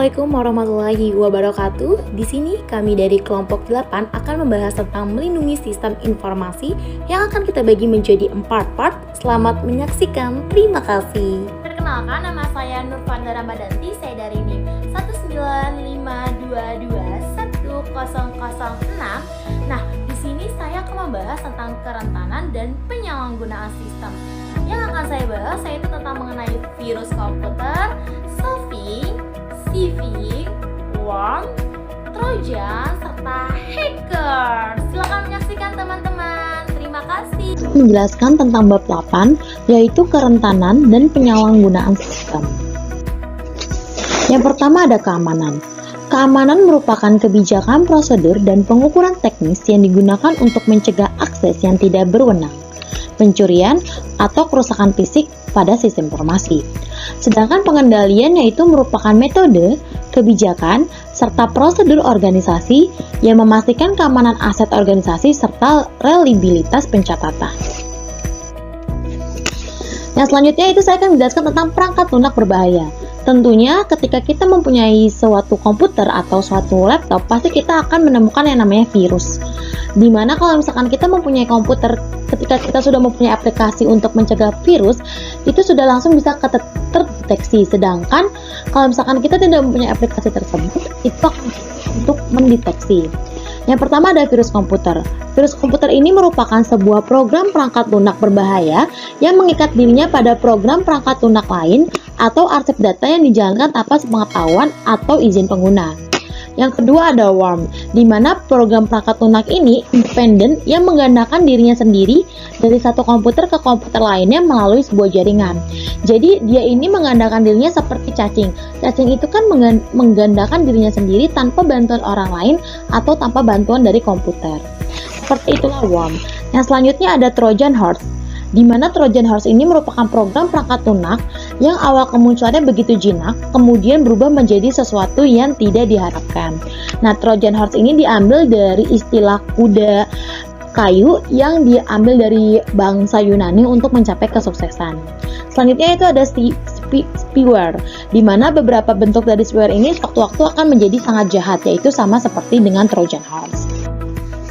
Assalamualaikum warahmatullahi wabarakatuh. Di sini kami dari kelompok 8 akan membahas tentang melindungi sistem informasi yang akan kita bagi menjadi 4 part. Selamat menyaksikan. Terima kasih. Perkenalkan, nama saya Nurfanda Ramadanti. Saya dari NIM 195221006. Nah, di sini saya akan membahas tentang kerentanan dan penyalahgunaan sistem. Yang akan saya bahas yaitu tentang mengenai virus komputer, phishing, worm, trojan, serta hacker. Silakan menyaksikan teman-teman. Terima kasih. Menjelaskan tentang bab 8, yaitu kerentanan dan penyalahgunaan sistem. Yang pertama ada keamanan. Keamanan merupakan kebijakan, prosedur, dan pengukuran teknis yang digunakan untuk mencegah akses yang tidak berwenang, pencurian, atau kerusakan fisik pada sistem informasi. Sedangkan pengendalian yaitu merupakan metode, kebijakan, serta prosedur organisasi yang memastikan keamanan aset organisasi serta reliabilitas pencatatan. Yang selanjutnya itu saya akan menjelaskan tentang perangkat lunak berbahaya. Tentunya ketika kita mempunyai suatu komputer atau suatu laptop, pasti kita akan menemukan yang namanya virus. Dimana kalau misalkan kita mempunyai komputer, ketika kita sudah mempunyai aplikasi untuk mencegah virus, itu sudah langsung bisa terdeteksi. Sedangkan kalau misalkan kita tidak mempunyai aplikasi tersebut, itu akan untuk mendeteksi. Yang pertama ada virus komputer. Virus komputer ini merupakan sebuah program perangkat lunak berbahaya yang mengikat dirinya pada program perangkat lunak lain atau arsip data yang dijalankan tanpa sepengetahuan atau izin pengguna. Yang kedua ada worm, di mana program perangkat lunak ini independen yang menggandakan dirinya sendiri dari satu komputer ke komputer lainnya melalui sebuah jaringan. Jadi dia ini menggandakan dirinya seperti cacing. Cacing itu kan menggandakan dirinya sendiri tanpa bantuan orang lain atau tanpa bantuan dari komputer. Seperti itulah worm. Yang selanjutnya ada Trojan horse, di mana Trojan horse ini merupakan program perangkat lunak yang awal kemunculannya begitu jinak, kemudian berubah menjadi sesuatu yang tidak diharapkan. Nah, Trojan horse ini diambil dari istilah kuda kayu yang diambil dari bangsa Yunani untuk mencapai kesuksesan. Selanjutnya itu ada spyware, di mana beberapa bentuk dari spyware ini sewaktu-waktu akan menjadi sangat jahat, yaitu sama seperti dengan Trojan horse.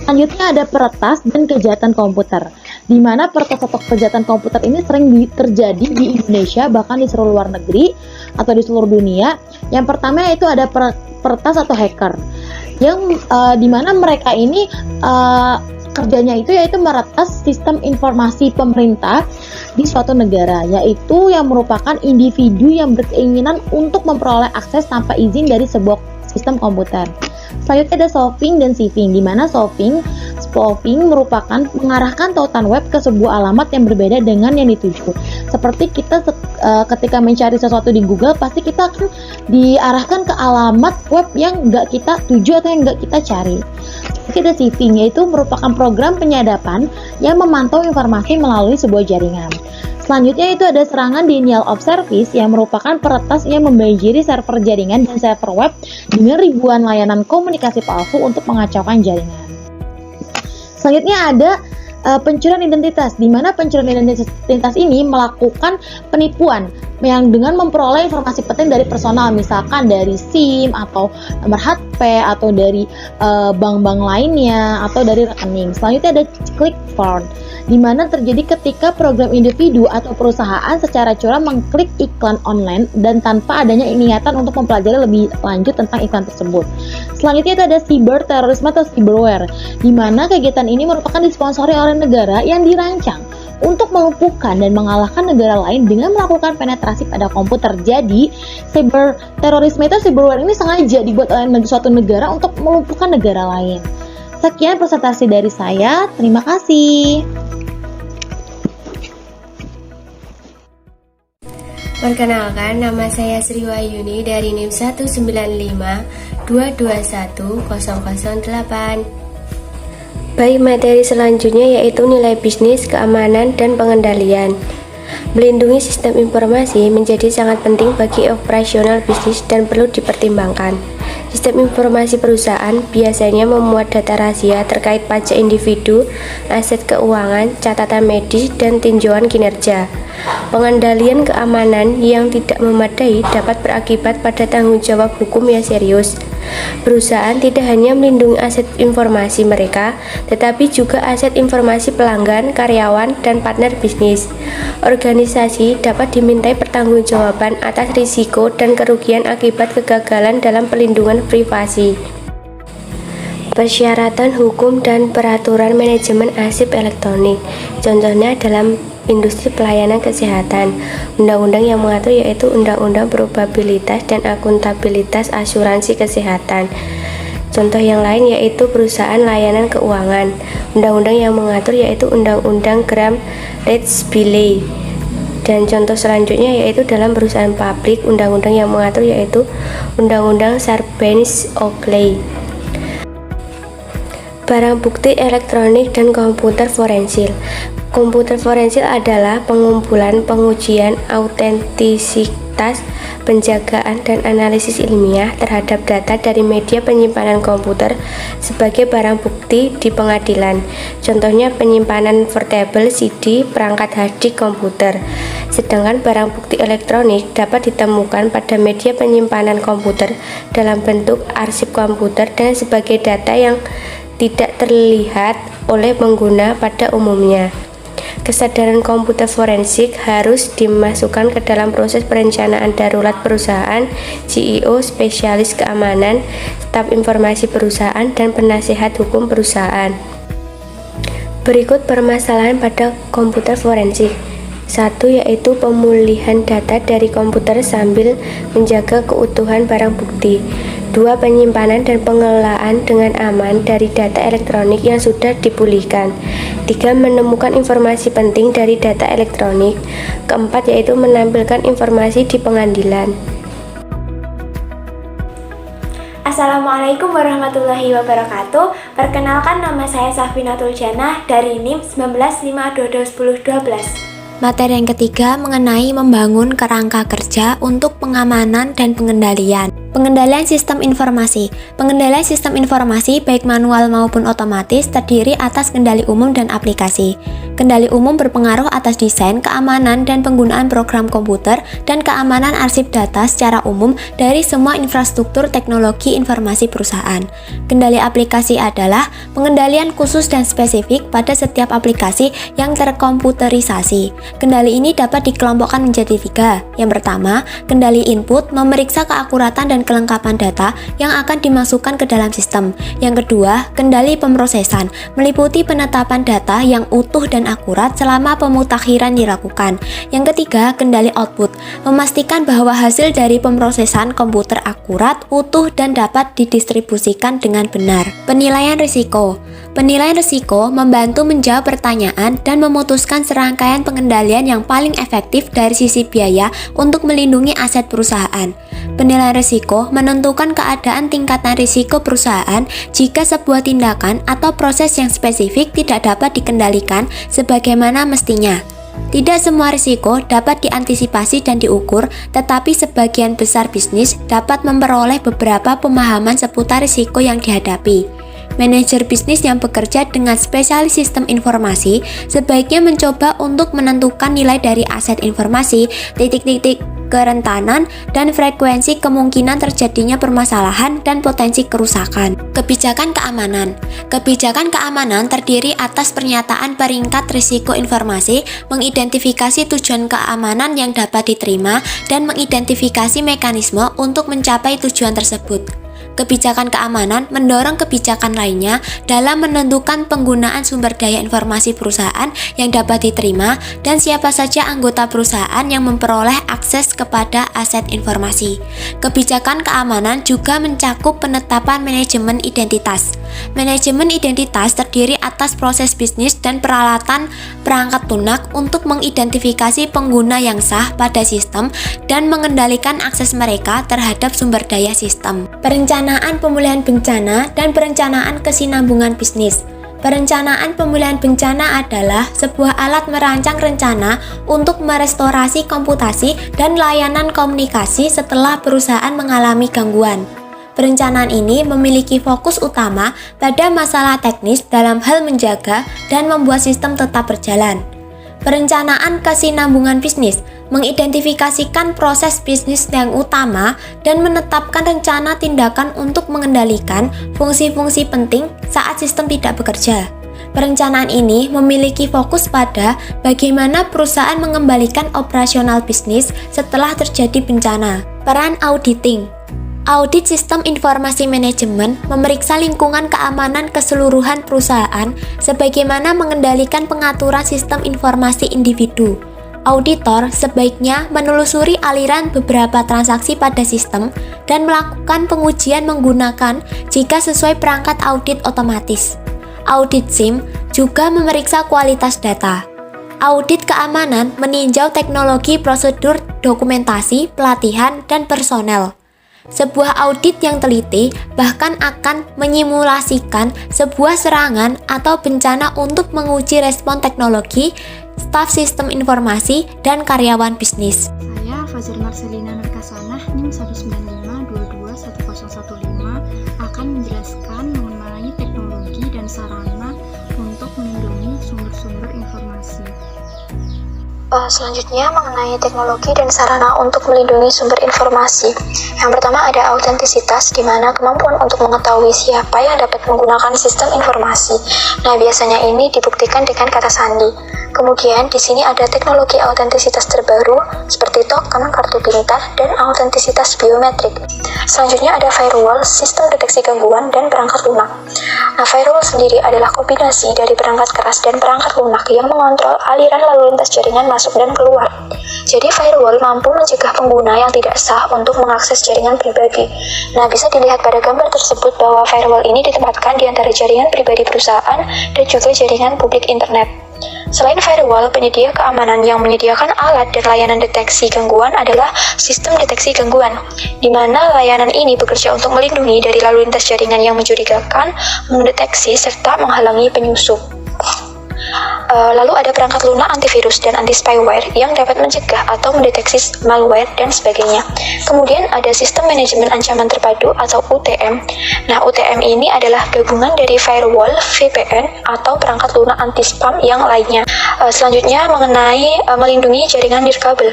Selanjutnya ada peretas dan kejahatan komputer, di mana peretas atau kejahatan komputer ini sering terjadi di Indonesia, bahkan di seluruh luar negeri atau di seluruh dunia. Yang pertama yaitu ada peretas atau hacker, yang di mana mereka ini kerjanya itu yaitu meretas sistem informasi pemerintah di suatu negara, yaitu yang merupakan individu yang berkeinginan untuk memperoleh akses tanpa izin dari sebuah sistem komputer. Selanjutnya ada solving dan sieving, di mana spoofing merupakan mengarahkan tautan web ke sebuah alamat yang berbeda dengan yang dituju. Seperti kita ketika mencari sesuatu di Google, pasti kita akan diarahkan ke alamat web yang nggak kita tuju atau yang nggak kita cari. Ada sieving, yaitu merupakan program penyadapan yang memantau informasi melalui sebuah jaringan. Selanjutnya itu ada serangan denial of service, yang merupakan peretas yang membanjiri server jaringan dan server web dengan ribuan layanan komunikasi palsu untuk mengacaukan jaringan. Selanjutnya ada pencurian identitas, di mana pencurian identitas ini melakukan penipuan yang dengan memperoleh informasi penting dari personal, misalkan dari SIM atau nomor HP atau dari bank-bank lainnya atau dari rekening. Selanjutnya ada click fraud, di mana terjadi ketika program individu atau perusahaan secara curang mengklik iklan online dan tanpa adanya niatan untuk mempelajari lebih lanjut tentang iklan tersebut. Selanjutnya itu ada cyber terorisme atau cyberware, di mana kegiatan ini merupakan disponsori oleh negara yang dirancang untuk melumpuhkan dan mengalahkan negara lain dengan melakukan penetrasi pada komputer. Jadi, cyber terorisme itu cyberware ini sengaja dibuat oleh suatu negara untuk melumpuhkan negara lain. Sekian presentasi dari saya. Terima kasih. Perkenalkan, nama saya Sri Wahyuni dari NIM 19522210008. Baik, materi selanjutnya yaitu nilai bisnis, keamanan, dan pengendalian. Melindungi sistem informasi menjadi sangat penting bagi operasional bisnis dan perlu dipertimbangkan. Sistem informasi perusahaan biasanya memuat data rahasia terkait pajak individu, aset keuangan, catatan medis, dan tinjauan kinerja. Pengendalian keamanan yang tidak memadai dapat berakibat pada tanggung jawab hukum yang serius. Perusahaan tidak hanya melindungi aset informasi mereka, tetapi juga aset informasi pelanggan, karyawan, dan partner bisnis. Organisasi dapat dimintai pertanggungjawaban atas risiko dan kerugian akibat kegagalan dalam pelindungan privasi. Persyaratan hukum dan peraturan manajemen arsip elektronik. Contohnya dalam industri pelayanan kesehatan, undang-undang yang mengatur yaitu Undang-Undang Probabilitas dan Akuntabilitas Asuransi Kesehatan. Contoh yang lain yaitu perusahaan layanan keuangan, undang-undang yang mengatur yaitu Undang-Undang Graham-Rich-Billy. Dan contoh selanjutnya yaitu dalam perusahaan publik, undang-undang yang mengatur yaitu Undang-Undang Sarbanes-Oxley. Barang bukti elektronik dan komputer forensik. Komputer forensik adalah pengumpulan, pengujian, autentisitas, penjagaan, dan analisis ilmiah terhadap data dari media penyimpanan komputer sebagai barang bukti di pengadilan. Contohnya penyimpanan portable CD, perangkat hard disk komputer. Sedangkan barang bukti elektronik dapat ditemukan pada media penyimpanan komputer dalam bentuk arsip komputer dan sebagai data yang tidak terlihat oleh pengguna pada umumnya. Kesadaran komputer forensik harus dimasukkan ke dalam proses perencanaan darurat perusahaan, CEO, spesialis keamanan, staf informasi perusahaan, dan penasehat hukum perusahaan. Berikut permasalahan pada komputer forensik. 1. Yaitu pemulihan data dari komputer sambil menjaga keutuhan barang bukti. 2. Penyimpanan dan pengelolaan dengan aman dari data elektronik yang sudah dipulihkan. 3. Menemukan informasi penting dari data elektronik. 4. Yaitu menampilkan informasi di pengadilan. Assalamualaikum warahmatullahi wabarakatuh. Perkenalkan, nama saya Safinatul Janah dari NIM 19521012. Materi yang ketiga mengenai membangun kerangka kerja untuk pengamanan dan pengendalian. Pengendalian sistem informasi. Pengendalian sistem informasi baik manual maupun otomatis terdiri atas kendali umum dan aplikasi. Kendali umum berpengaruh atas desain, keamanan, dan penggunaan program komputer dan keamanan arsip data secara umum dari semua infrastruktur teknologi informasi perusahaan. Kendali aplikasi adalah pengendalian khusus dan spesifik pada setiap aplikasi yang terkomputerisasi. Kendali ini dapat dikelompokkan menjadi 3. Yang pertama, kendali input memeriksa keakuratan dan kelengkapan data yang akan dimasukkan ke dalam sistem. Yang kedua, kendali pemrosesan meliputi penetapan data yang utuh dan akurat selama pemutakhiran dilakukan. Yang ketiga, kendali output memastikan bahwa hasil dari pemrosesan komputer akurat, utuh, dan dapat didistribusikan dengan benar. Penilaian risiko. Penilaian risiko membantu menjawab pertanyaan dan memutuskan serangkaian pengendalian yang paling efektif dari sisi biaya untuk melindungi aset perusahaan. Penilaian risiko menentukan keadaan tingkatan risiko perusahaan jika sebuah tindakan atau proses yang spesifik tidak dapat dikendalikan sebagaimana mestinya. Tidak semua risiko dapat diantisipasi dan diukur, tetapi sebagian besar bisnis dapat memperoleh beberapa pemahaman seputar risiko yang dihadapi. Manajer bisnis yang bekerja dengan spesialis sistem informasi sebaiknya mencoba untuk menentukan nilai dari aset informasi, titik-titik kerentanan, dan frekuensi kemungkinan terjadinya permasalahan dan potensi kerusakan. Kebijakan keamanan. Kebijakan keamanan terdiri atas pernyataan peringkat risiko informasi, mengidentifikasi tujuan keamanan yang dapat diterima, dan mengidentifikasi mekanisme untuk mencapai tujuan tersebut. Kebijakan keamanan mendorong kebijakan lainnya dalam menentukan penggunaan sumber daya informasi perusahaan yang dapat diterima dan siapa saja anggota perusahaan yang memperoleh akses kepada aset informasi. Kebijakan keamanan juga mencakup penetapan manajemen identitas. Manajemen identitas terdiri atas proses bisnis dan peralatan perangkat lunak untuk mengidentifikasi pengguna yang sah pada sistem dan mengendalikan akses mereka terhadap sumber daya sistem. Perencanaan pemulihan bencana dan perencanaan kesinambungan bisnis. Perencanaan pemulihan bencana adalah sebuah alat merancang rencana untuk merestorasi komputasi dan layanan komunikasi setelah perusahaan mengalami gangguan. Perencanaan ini memiliki fokus utama pada masalah teknis dalam hal menjaga dan membuat sistem tetap berjalan. Perencanaan kesinambungan bisnis mengidentifikasikan proses bisnis yang utama dan menetapkan rencana tindakan untuk mengendalikan fungsi-fungsi penting saat sistem tidak bekerja. Perencanaan ini memiliki fokus pada bagaimana perusahaan mengembalikan operasional bisnis setelah terjadi bencana. Peran auditing. Audit sistem informasi manajemen memeriksa lingkungan keamanan keseluruhan perusahaan sebagaimana mengendalikan pengaturan sistem informasi individu. Auditor sebaiknya menelusuri aliran beberapa transaksi pada sistem dan melakukan pengujian menggunakan jika sesuai perangkat audit otomatis. Audit SIM juga memeriksa kualitas data. Audit keamanan meninjau teknologi, prosedur, dokumentasi, pelatihan, dan personel. Sebuah audit yang teliti bahkan akan menyimulasikan sebuah serangan atau bencana untuk menguji respon teknologi, staf sistem informasi, dan karyawan bisnis. Saya Fajar Marcelina Narkasanah, NIM 195221015 akan menjelaskan mengenai teknologi dan sarana untuk melindungi sumber-sumber informasi. Selanjutnya mengenai teknologi dan sarana untuk melindungi sumber informasi. Yang pertama ada autentisitas, di mana kemampuan untuk mengetahui siapa yang dapat menggunakan sistem informasi. Nah, biasanya ini dibuktikan dengan kata sandi. Kemudian di sini ada teknologi autentisitas terbaru seperti token, kartu pintar, dan autentisitas biometrik. Selanjutnya ada firewall, sistem deteksi gangguan, dan perangkat lunak. Nah, firewall sendiri adalah kombinasi dari perangkat keras dan perangkat lunak yang mengontrol aliran lalu lintas jaringan masuk dan keluar. Jadi firewall mampu mencegah pengguna yang tidak sah untuk mengakses jaringan pribadi. Nah, bisa dilihat pada gambar tersebut bahwa firewall ini ditempatkan di antara jaringan pribadi perusahaan dan juga jaringan publik internet. Selain firewall, penyedia keamanan yang menyediakan alat dan layanan deteksi gangguan adalah sistem deteksi gangguan, di mana layanan ini bekerja untuk melindungi dari lalu lintas jaringan yang mencurigakan, mendeteksi, serta menghalangi penyusup. Lalu ada perangkat lunak antivirus dan anti-spyware yang dapat mencegah atau mendeteksi malware dan sebagainya. Kemudian ada sistem manajemen ancaman terpadu atau UTM. Nah, UTM ini adalah gabungan dari firewall, VPN, atau perangkat lunak anti-spam yang lainnya. Selanjutnya mengenai melindungi jaringan nirkabel.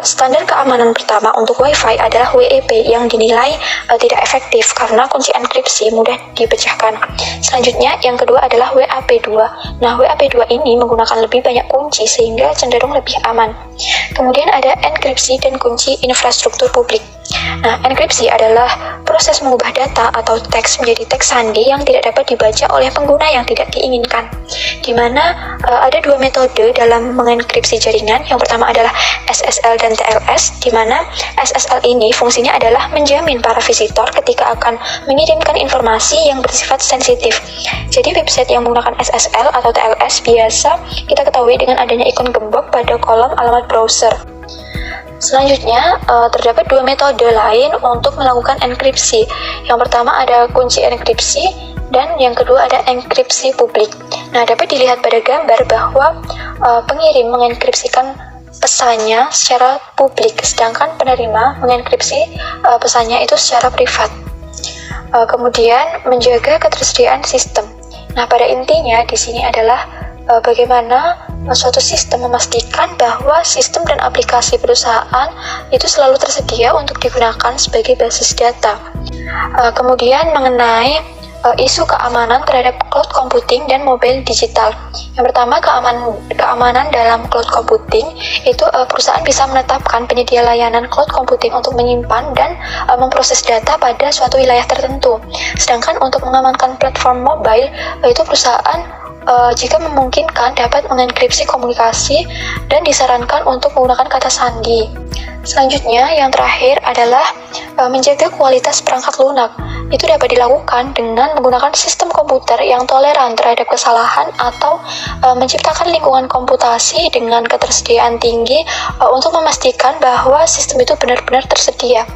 Standar keamanan pertama untuk Wi-Fi adalah WEP yang dinilai tidak efektif karena kunci enkripsi mudah dipecahkan. Selanjutnya yang kedua adalah WAP2. Nah, WAP2 ini menggunakan lebih banyak kunci sehingga cenderung lebih aman. Kemudian ada enkripsi dan kunci infrastruktur publik. Nah, enkripsi adalah proses mengubah data atau teks menjadi teks sandi yang tidak dapat dibaca oleh pengguna yang tidak diinginkan. Di mana ada dua metode dalam mengenkripsi jaringan. Yang pertama adalah SSL dan TLS, di mana SSL ini fungsinya adalah menjamin para visitor ketika akan mengirimkan informasi yang bersifat sensitif. Jadi website yang menggunakan SSL atau TLS biasa kita ketahui dengan adanya ikon gembok pada kolom alamat browser. Selanjutnya, terdapat dua metode lain untuk melakukan enkripsi. Yang pertama ada kunci enkripsi, dan yang kedua ada enkripsi publik. Nah, dapat dilihat pada gambar bahwa pengirim mengenkripsikan pesannya secara publik, sedangkan penerima mengenkripsi pesannya itu secara privat. Kemudian, menjaga ketersediaan sistem. Nah, pada intinya di sini adalah bagaimana suatu sistem memastikan bahwa sistem dan aplikasi perusahaan itu selalu tersedia untuk digunakan sebagai basis data. Kemudian mengenai isu keamanan terhadap cloud computing dan mobile digital. Yang pertama, keamanan dalam cloud computing itu perusahaan bisa menetapkan penyedia layanan cloud computing untuk menyimpan dan memproses data pada suatu wilayah tertentu. Sedangkan untuk mengamankan platform mobile, itu perusahaan jika memungkinkan dapat mengenkripsi komunikasi dan disarankan untuk menggunakan kata sandi. Selanjutnya, yang terakhir adalah menjaga kualitas perangkat lunak. Itu dapat dilakukan dengan menggunakan sistem komputer yang toleran terhadap kesalahan atau menciptakan lingkungan komputasi dengan ketersediaan tinggi untuk memastikan bahwa sistem itu benar-benar tersedia.